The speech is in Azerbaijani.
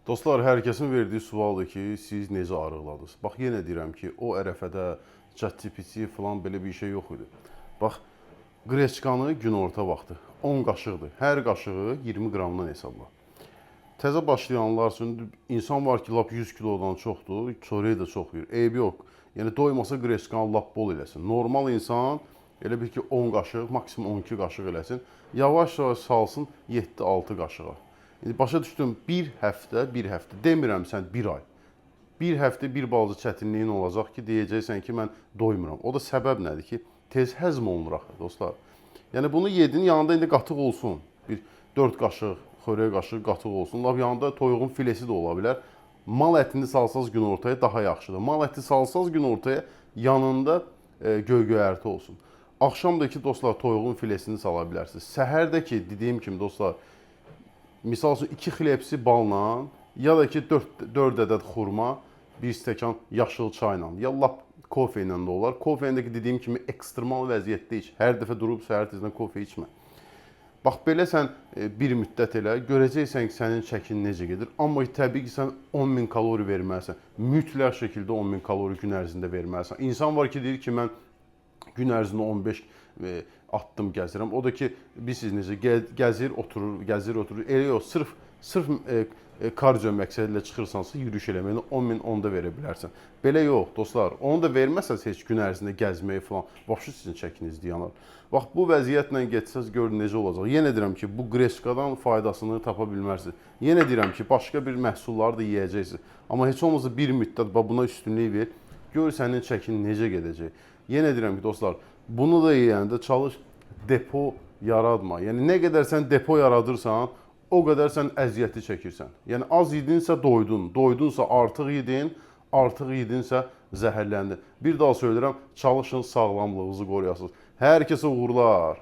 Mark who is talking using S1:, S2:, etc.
S1: Dostlar, hər kəsin verdiyi sualdır ki, siz necə arıqladınız? Bax, yenə deyirəm ki, o ərəfədə ChatGPT falan belə bir şey yox idi. Bax, qreçkanı günorta vaxtı 10 qaşıqdır. Hər qaşığı 20 qramdan hesabla. Təzə başlayanlar üçün insan var ki, lap 100 kilodan çoxdur, çörək də çox yeyir. Eybi yox. Yəni doymasa qreçkanı lap bol eləsin. Normal insan elə bir ki 10 qaşıq, maksimum 12 qaşıq eləsin. Yavaş-yavaş salsın 7-6 qaşığa. İndi başa düşdüm, bir həftə, demirəm sən bir ay. Bir həftə bir balaca çətinliyin olacaq ki, deyəcəksən ki, mən doymuram. O da səbəb nədir ki, tez həzm olunur axı, dostlar. Yəni bunu yedin, yanında indi qatıq olsun. Bir 4 qaşıq, xörək qaşıq qatıq olsun. Lap yanında toyuğun filesi də ola bilər. Mal ətini salsaz günortaya daha yaxşıdır. Mal əti salsaz günortaya yanında göy-göyərti olsun. Axşamdakı dostlar toyuğun filesini sala bilərsiniz. Səhərdəki dediyim kimi dostlar, misal üçün 2 xilepsi balla, ya da ki 4 ədəd xurma, 1 stəkan yaşıl çayla, ya lap kofe ilə də olar. Kofe ilə də dediyim kimi ekstremal vəziyyətdə iç. Hər dəfə durub səhər tezdən kofe içmə. Bax, belə sən bir müddət elə, görəcəksən ki, sənin çəkin necə gedir. Amma təbii ki, sən 10.000 kalori verməlisən. Mütləq şəkildə 10.000 kalori gün ərzində verməlisən. İnsan var ki, deyir ki, mən gün ərzində 15 addım gəzirəm. O da ki, bilirsiniz necə, gəzir, oturur. Elə yox, sırf kardio məqsədilə çıxırsansa, yürüyüş eləməyini 10.000 onda verə bilərsən. Belə yox, dostlar. Onu da verməsəz heç gün ərzində gəzməyi falan, vəbşi sizin çəkiniz dayanar. Bax, bu vəziyyətlə getsəz, görün necə olacaq. Yenə deyirəm ki, bu qreçkadan faydasını tapa bilmərsiniz. Yenə deyirəm ki, başqa bir məhsulları da yeyəcəksiniz. Amma heç olmazsa bir müddət buna üstünlük ver, gör sənin çəkin necə gedəcək. Yenə deyirəm ki, dostlar, bunu da yeyəndə çalış depo yaratma. Yəni, nə qədər sən depo yaradırsan, o qədər sən əziyyəti çəkirsən. Yəni, az yedinsə doydun, doydunsa artıq yedinsə zəhərləndin. Bir daha söyləyirəm, çalışın sağlamlığınızı qoruyasınız. Hər kəsə uğurlar.